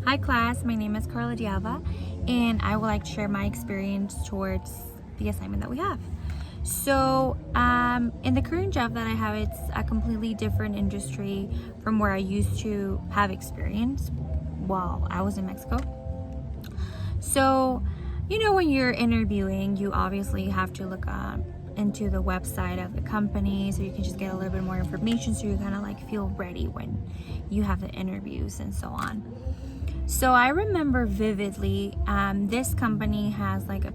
Hi class, my name is Carla Diava and I would like to share my experience towards the assignment that we have. So in the current job that I have, it's a completely different industry from where I used to have experience while I was in Mexico. So, when you're interviewing, you obviously have to look into the website of the company so you can just get a little bit more information so you kind of like feel ready when you have the interviews and so on. So I remember vividly, this company has like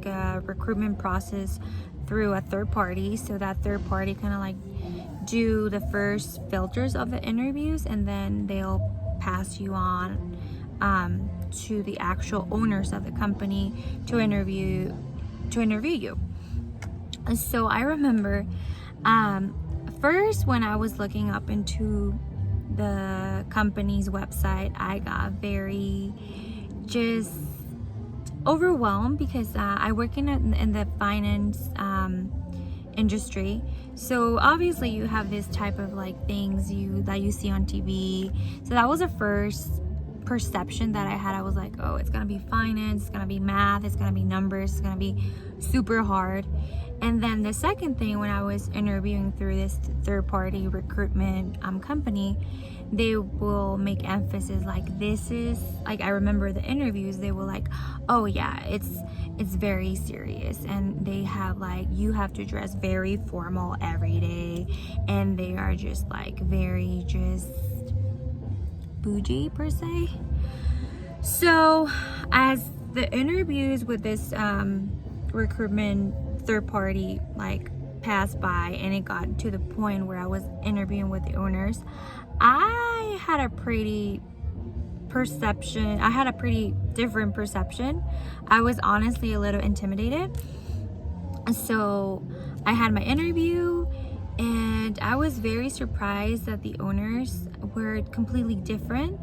a recruitment process through a third party. So that third party kind of like do the first filters of the interviews, and then they'll pass you on to the actual owners of the company to interview you. So I remember first when I was looking up into the company's website, I got very just overwhelmed because I work in the finance industry. So obviously you have this type of like things that you see on TV. So that was the first perception that I had. I was like, oh, it's gonna be finance, it's gonna be math, it's gonna be numbers, it's gonna be super hard. And then the second thing, when I was interviewing through this third-party recruitment company, they will make emphasis like this is like, I remember the interviews, they were like, oh yeah, it's very serious, and they have like, you have to dress very formal every day, and they are just like very just bougie per se. So as the interviews with this recruitment third party like passed by and it got to the point where I was interviewing with the owners, I had a pretty different perception. I was honestly a little intimidated. So I had my interview and I was very surprised that the owners were completely different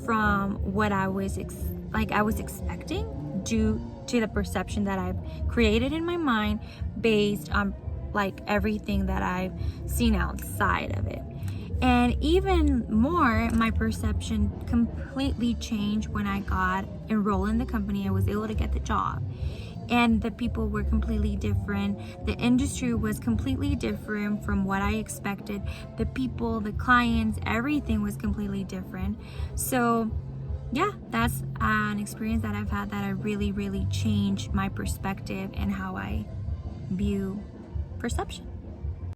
from what I was expecting, due to the perception that I've created in my mind based on like everything that I've seen outside of it. And even more, my perception completely changed when I got enrolled in the company. I was able to get the job, and the people were completely different. The industry was completely different from what I expected. The people, the clients, everything was completely different. So yeah, that's an experience that I've had that I really changed my perspective and how I view perception.